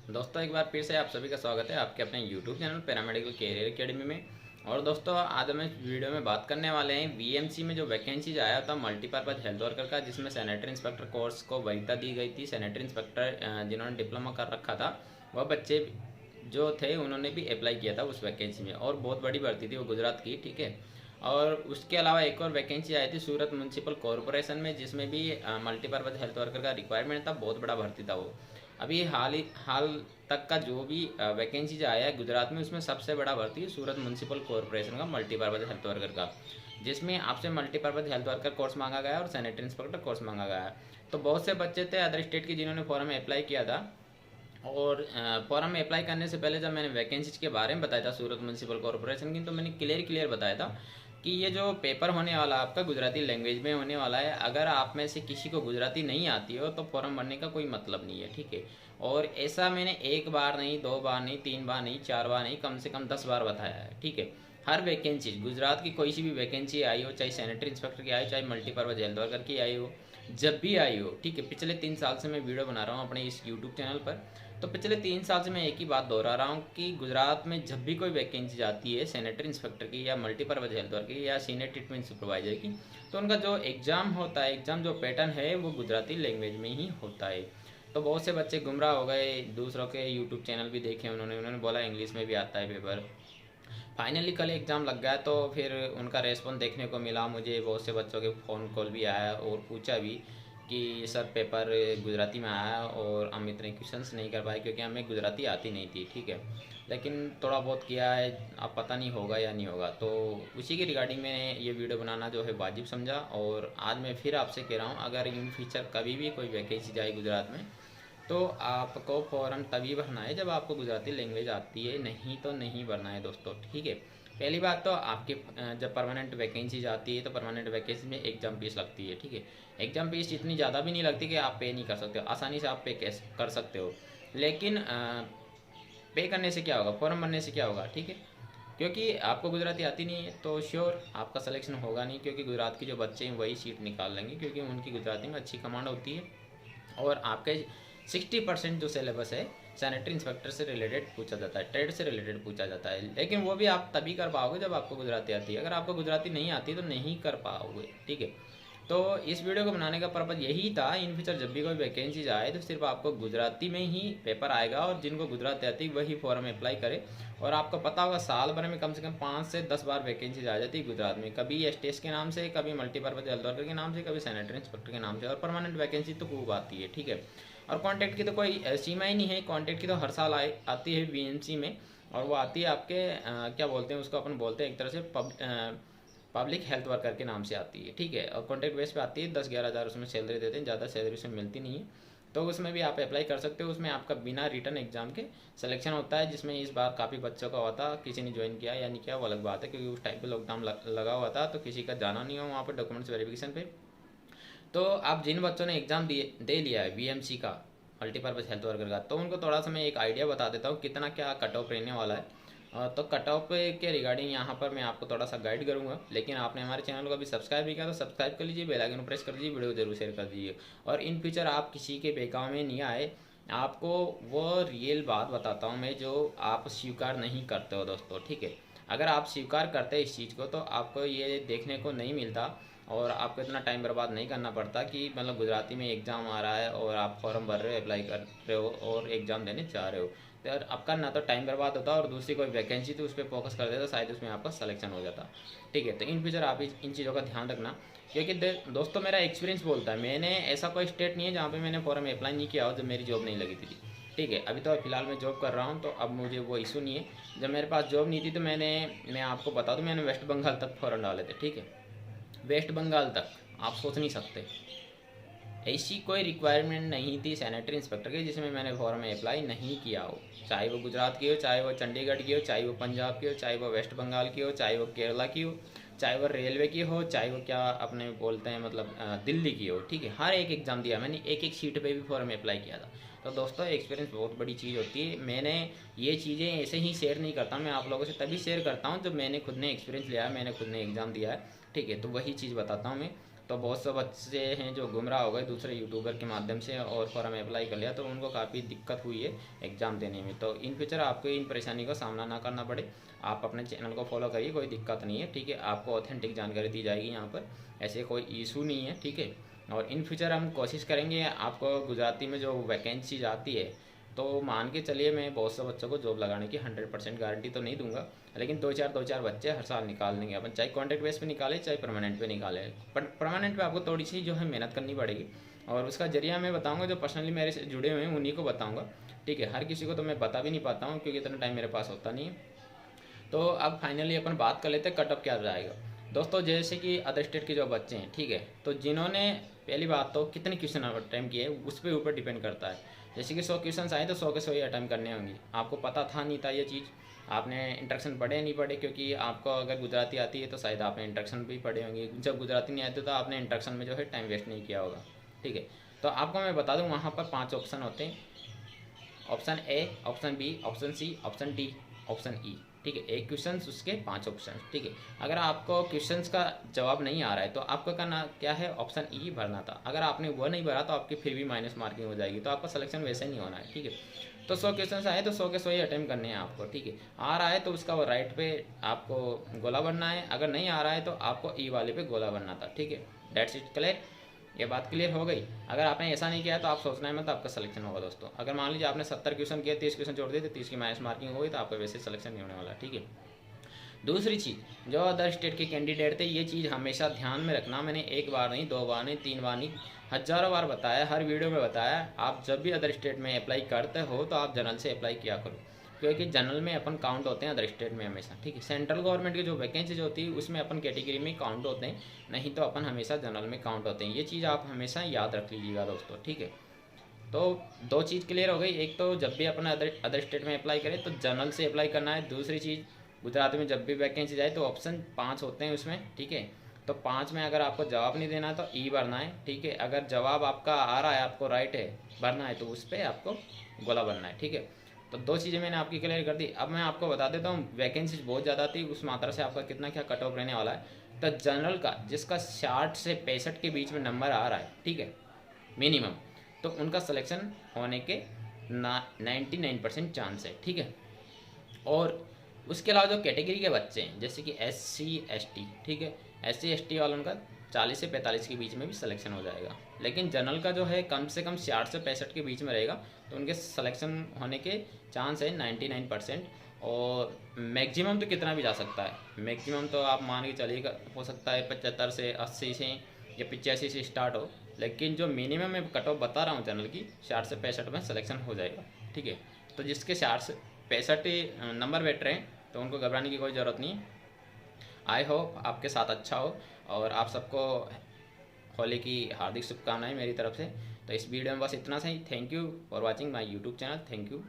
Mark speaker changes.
Speaker 1: दोस्तों एक बार फिर से आप सभी का स्वागत है आपके अपने YouTube channel paramedical career academy में। और दोस्तों आज हम इस वीडियो में बात करने वाले हैं वीएमसी में जो वैकेंसीज आया था मल्टीपर्पज़ हेल्थ वर्कर का, जिसमें सैनिटरी इंस्पेक्टर कोर्स को वरीयता दी गई थी। सैनिटरी इंस्पेक्टर जिन्होंने डिप्लोमा कर रखा था वह बच्चे जो थे उन्होंने भी अप्लाई किया था उस वैकेंसी में, और बहुत बड़ी भर्ती थी वो गुजरात की। ठीक है। और उसके अलावा एक और वैकेंसी आई थी सूरत म्यूनसिपल कॉरपोरेशन में, जिसमें भी मल्टीपर्पज़ हेल्थ वर्कर का रिक्वायरमेंट था। बहुत बड़ा भर्ती था वो। अभी हाल तक का जो भी वैकेंसी जो आया है गुजरात में, उसमें सबसे बड़ा भर्ती है सूरत म्यूनसिपल कॉरपोरेशन का मल्टीपर्पज़ हेल्थ वर्कर का, जिसमें आपसे मल्टीपर्पज़ हेल्थ वर्कर कोर्स मांगा गया है और सैनिटरी इंस्पेक्टर कोर्स मांगा गया है। तो बहुत से बच्चे थे अदर स्टेट के जिन्होंने फॉर्म में अप्लाई किया था। और फॉर्म में अप्लाई करने से पहले जब मैंने वैकेंसीज के बारे में बताया था सूरत म्यूनसिपल कॉरपोरेशन की, तो मैंने क्लियर बताया था कि ये जो पेपर होने वाला आपका गुजराती लैंग्वेज में होने वाला है। अगर आप में से किसी को गुजराती नहीं आती हो तो फॉर्म भरने का कोई मतलब नहीं है। ठीक है। और ऐसा मैंने एक बार नहीं, दो बार नहीं, तीन बार नहीं, चार बार नहीं, कम से कम 10 बार बताया है। ठीक है। हर वैकेंसी गुजरात की कोई सी भी वैकेंसी आई हो, चाहे सैनिटरी इंस्पेक्टर की आई हो, चाहे मल्टीपर्पज़ हेल्थ वर्कर की आई हो, जब भी आई हो, ठीक है, पिछले 3 साल से मैं वीडियो बना रहा हूँ अपने इस यूट्यूब चैनल पर। तो पिछले 3 साल से मैं एक ही बात दोहरा रहा हूँ कि गुजरात में जब भी कोई वैकेंसी जाती है सैनिटरी इंस्पेक्टर की या मल्टीपर्पज़ हेल्थ वर्कर की या सीनियर ट्रीटमेंट सुपरवाइजर की, तो उनका जो एग्ज़ाम होता है, एग्ज़ाम जो पैटर्न है वो गुजराती लैंग्वेज में ही होता है। तो बहुत से बच्चे गुमराह हो गए, दूसरों के यूट्यूब चैनल भी देखे उन्होंने बोला इंग्लिश में भी आता है पेपर। फाइनली कल एग्ज़ाम लग गया तो फिर उनका रेस्पॉन्स देखने को मिला मुझे। बहुत से बच्चों के फ़ोन कॉल भी आया और पूछा भी कि सर पेपर गुजराती में आया और हम इतने क्वेश्चंस नहीं कर पाए क्योंकि हमें गुजराती आती नहीं थी। ठीक है। लेकिन थोड़ा बहुत किया है, अब पता नहीं होगा या नहीं होगा। तो उसी के रिगार्डिंग मैंने ये वीडियो बनाना जो है वाजिब समझा। और आज मैं फिर आपसे कह रहा हूँ, अगर इन फ्यूचर कभी भी कोई वैकेंसी जाए गुजरात में तो आपको फ़ौरन तभी भरना है जब आपको गुजराती लैंग्वेज आती है, नहीं तो नहीं भरना है दोस्तों। ठीक है। पहली बात तो आपकी जब परमानेंट वैकेंसीज आती है तो परमानेंट वैकेंसी में एग्ज़ाम फीस लगती है। ठीक है। एग्ज़ाम फीस इतनी ज़्यादा भी नहीं लगती कि आप पे नहीं कर सकते हो, आसानी से आप पे कर सकते हो। लेकिन पे करने से क्या होगा, फॉर्म भरने से क्या होगा। ठीक है। क्योंकि आपको गुजराती आती नहीं है तो श्योर आपका सिलेक्शन होगा नहीं, क्योंकि गुजरात के जो बच्चे हैं वही सीट निकाल लेंगे, क्योंकि उनकी गुजराती में अच्छी कमांड होती है। और आपके 60% जो सिलेबस है सैनिटरी इंस्पेक्टर से रिलेटेड पूछा जाता है, ट्रेड से रिलेटेड पूछा जाता है। लेकिन वो भी आप तभी कर पाओगे जब आपको गुजराती आती है। अगर आपको गुजराती नहीं आती तो नहीं कर पाओगे। ठीक है। तो इस वीडियो को बनाने का पर्पज़ यही था, इन फ्यूचर जब भी कोई वैकेंसीज आए तो सिर्फ आपको गुजराती में ही पेपर आएगा और जिनको गुजराती आती है वही फॉर्म अप्लाई करे। और आपको पता होगा साल भर में कम से कम 5 से 10 बार वैकेंसीज आ जाती है गुजरात में, कभी एसटीएस के नाम से, कभी मल्टीपर्पज़ हेल्थ वर्कर के नाम से, कभी सैनिटरी इंस्पेक्टर के नाम से। और परमानेंट वैकेंसी तो खूब आती है। ठीक है। और कॉन्टैक्ट की तो कोई सीमा ही नहीं है, कॉन्टैक्ट की तो हर साल आती है बीएमसी में। और वो आती है आपके क्या बोलते हैं उसको, अपन बोलते हैं एक तरह से पब्लिक हेल्थ वर्कर के नाम से आती है। ठीक है। और कॉन्ट्रैक्ट बेस पे आती है, 10-11 हज़ार उसमें सैलरी देते हैं, ज़्यादा सैलरी उसमें मिलती नहीं है। तो उसमें भी आप अप्लाई कर सकते हो। उसमें आपका बिना रिटर्न एग्जाम के सिलेक्शन होता है, जिसमें इस बार काफ़ी बच्चों का हुआ था। किसी ने ज्वाइन किया या नहीं किया वो अलग बात है, क्योंकि उस टाइम पे लॉकडाउन लगा हुआ था तो किसी का जाना नहीं हुआ वहाँ पर डॉक्यूमेंट्स वेरिफिकेशन पे। तो आप जिन बच्चों ने एग्ज़ाम दे लिया है वीएमसी का, मल्टीपर्पज़ हेल्थ वर्कर का, तो उनको थोड़ा सा मैं एक आइडिया बता देता हूँ कितना क्या कट ऑफ रहने वाला है। तो कट ऑफ के रिगार्डिंग यहाँ पर मैं आपको थोड़ा सा गाइड करूँगा। लेकिन आपने हमारे चैनल को अभी सब्सक्राइब नहीं किया तो सब्सक्राइब कर लीजिए, बेल आइकन प्रेस कर दीजिए, वीडियो जरूर शेयर कर दीजिए। और इन फ्यूचर आप किसी के बेकाम में नहीं आए, आपको वो रियल बात बताता हूँ मैं जो आप स्वीकार नहीं करते हो दोस्तों। ठीक है। अगर आप स्वीकार करते हैं इस चीज़ को तो आपको ये देखने को नहीं मिलता और आपको इतना टाइम बर्बाद नहीं करना पड़ता कि मतलब गुजराती में एग्ज़ाम आ रहा है और आप फॉर्म भर रहे हो, अप्लाई कर रहे हो और एग्ज़ाम देने जा रहे हो। तो यार आपका ना तो टाइम बर्बाद होता और दूसरी कोई वैकेंसी तो उस पर फोकस कर देता, शायद उसमें आपका सिलेक्शन हो जाता। ठीक है। तो इन फ्यूचर आप इन चीज़ों का ध्यान रखना, क्योंकि दोस्तों मेरा एक्सपीरियंस बोलता है, मैंने ऐसा कोई स्टेट नहीं है जहाँ पे मैंने फॉर्म अप्लाई नहीं किया हो जब मेरी जॉब नहीं लगी थी। ठीक है। अभी तो फिलहाल मैं जॉब कर रहा हूँ तो अब मुझे वो इशू नहीं है। जब मेरे पास जॉब नहीं थी तो मैं आपको बता दूँ, मैंने वेस्ट बंगाल तक फॉर्म डाले थे। ठीक है। वेस्ट बंगाल तक, आप सोच नहीं सकते ऐसी कोई रिक्वायरमेंट नहीं थी सैनिटरी इंस्पेक्टर की जिसमें मैंने फॉर्म में अप्लाई नहीं किया हो। चाहे वो गुजरात की हो, चाहे वो चंडीगढ़ की हो, चाहे वो पंजाब की हो, चाहे वो वेस्ट बंगाल की हो, चाहे वो केरला की हो, चाहे वो रेलवे की हो, चाहे वो क्या अपने बोलते हैं मतलब दिल्ली की हो। ठीक है। हर एक एग्ज़ाम दिया मैंने, एक एक सीट पे भी फॉर्म अप्लाई किया था। तो दोस्तों एक्सपीरियंस बहुत बड़ी चीज़ होती है। मैंने ये चीज़ें ऐसे ही शेयर नहीं करता, मैं आप लोगों से तभी शेयर करता हूँ जब मैंने खुद ने एक्सपीरियंस लिया है, मैंने खुद ने एग्ज़ाम दिया है। ठीक है। तो वही चीज़ बताता हूँ मैं। तो बहुत से बच्चे हैं जो गुमराह हो गए दूसरे यूट्यूबर के माध्यम से और फॉर्म अप्लाई कर लिया, तो उनको काफ़ी दिक्कत हुई है एग्ज़ाम देने में। तो इन फ्यूचर आपको इन परेशानी का सामना ना करना पड़े, आप अपने चैनल को फॉलो करिए, कोई दिक्कत नहीं है, ठीक है। आपको ऑथेंटिक जानकारी दी जाएगी यहाँ पर, ऐसे कोई इशू नहीं है, ठीक है। और इन फ्यूचर हम कोशिश करेंगे आपको गुजराती में जो वैकेंसी आती है, तो मान के चलिए मैं बहुत से बच्चों को जॉब लगाने की 100% गारंटी तो नहीं दूंगा, लेकिन दो चार बच्चे हर साल निकाल देंगे अपन, चाहे कॉन्ट्रैक्ट बेस पे निकाले चाहे परमानेंट पे निकाले। बट परमानेंट पे आपको थोड़ी सी जो है मेहनत करनी पड़ेगी, और उसका जरिया मैं बताऊंगा जो पर्सनली मेरे से जुड़े हुए हैं उन्हीं को बताऊंगा, ठीक है। हर किसी को तो मैं बता भी नहीं पाता हूँ क्योंकि इतना टाइम मेरे पास होता नहीं है। तो अब फाइनली अपन बात कर लेते हैं कट ऑफ क्या जाएगा दोस्तों। जैसे कि अदर स्टेट के जो बच्चे हैं, ठीक है, तो जिन्होंने पहली बात तो कितने क्वेश्चन अटैम्प्ट किए उस पर ऊपर डिपेंड करता है। जैसे कि 100 क्वेश्चन आए तो 100 के 100 ही अटैम्प्ट करने होंगे। आपको पता था नहीं था ये चीज़, आपने इंट्रक्शन पढ़े नहीं पढ़े, क्योंकि आपको अगर गुजराती आती है तो शायद आपने इंट्रक्शन भी पढ़े होंगे, जब गुजराती नहीं आती तो आपने इंट्रक्शन में जो है टाइम वेस्ट नहीं किया होगा, ठीक है। तो आपको मैं बता दूँ वहाँ पर 5 ऑप्शन होते हैं, option A, option B, option C, option D, option E, ठीक है। एक क्वेश्चन उसके 5 ऑप्शन, ठीक है। अगर आपको क्वेश्चंस का जवाब नहीं आ रहा है तो आपको करना क्या है, ऑप्शन ई भरना था। अगर आपने वो नहीं भरा तो आपकी फिर भी माइनस मार्किंग हो जाएगी, तो आपका सिलेक्शन वैसे नहीं होना है, ठीक है। तो 100 क्वेश्चन आए तो 100 के 100 ही अटेम्प्ट करने हैं आपको, ठीक है। आ रहा है तो उसका वो राइट पे आपको गोला बनना है, अगर नहीं आ रहा है तो आपको ई वाले पे गोला बनना था, ठीक है। डेट्स इट क्लियर, ये बात क्लियर हो गई। अगर आपने ऐसा नहीं किया तो आप सोचना है मत, आपका सिलेक्शन होगा दोस्तों। अगर मान लीजिए आपने 70 क्वेश्चन किया, 30 क्वेश्चन छोड़ दिए तो 30 की माइनस मार्किंग हो गई, तो आपका वैसे सिलेक्शन नहीं होने वाला, ठीक है। दूसरी चीज़, जो अदर स्टेट के कैंडिडेट थे, ये चीज़ हमेशा ध्यान में रखना। मैंने एक बार नहीं, 2 बार नहीं, 3 बार नहीं, हज़ारों बार बताया, हर वीडियो में बताया। आप जब भी अदर स्टेट में अप्लाई करते हो तो आप जनरल से अप्लाई किया करो, क्योंकि जनरल में अपन काउंट होते हैं अदर स्टेट में हमेशा, ठीक है। सेंट्रल गवर्नमेंट की जो वैकेंसी होती है उसमें अपन कैटेगरी में काउंट होते हैं, नहीं तो अपन हमेशा जनरल में काउंट होते हैं। ये चीज़ आप हमेशा याद रख लीजिएगा दोस्तों, ठीक है। तो 2 चीज़ क्लियर हो गई। एक तो जब भी अपन अदर स्टेट में अप्लाई करें तो जनरल से अप्लाई करना है। दूसरी चीज़, गुजरात में जब भी वैकेंसी जाए तो ऑप्शन 5 होते हैं उसमें, ठीक है। तो 5 में अगर आपको जवाब नहीं देना है तो ई भरना है, ठीक है। अगर जवाब आपका आ रहा है, आपको राइट है भरना है, तो उस पर आपको गोला भरना है, ठीक है। तो 2 चीज़ें मैंने आपकी क्लियर कर दी। अब मैं आपको बता देता हूँ वैकेंसी बहुत ज़्यादा थी, उस मात्रा से आपका कितना क्या कट ऑफ रहने वाला है। तो जनरल का जिसका 60 से 65 के बीच में नंबर आ रहा है, ठीक है, मिनिमम, तो उनका सिलेक्शन होने के 99% चांस है, ठीक है। और उसके अलावा जो कैटेगरी के बच्चे हैं जैसे कि SC ST, ठीक है, SC ST वालों का 40 से 45 के बीच में भी सिलेक्शन हो जाएगा। लेकिन जनरल का जो है कम से कम 60 से 65 के बीच में रहेगा, तो उनके सिलेक्शन होने के चांस है 99%। और मैक्सिमम तो कितना भी जा सकता है, मैक्सिमम तो आप मान के चलिएगा हो सकता है 75 से 80 से या 85 से स्टार्ट हो, लेकिन जो मिनिमम मैं कट ऑफ बता रहा हूँ जनरल की 60 से 65 में सिलेक्शन हो जाएगा, ठीक है। तो जिसके 60 से 65 नंबर बैठ रहे हैं तो उनको घबराने की कोई ज़रूरत नहीं है। आई होप आपके साथ अच्छा हो, और आप सबको होली की हार्दिक शुभकामनाएं मेरी तरफ से। तो इस वीडियो में बस इतना सा ही। Thank you for watching my YouTube channel. Thank you.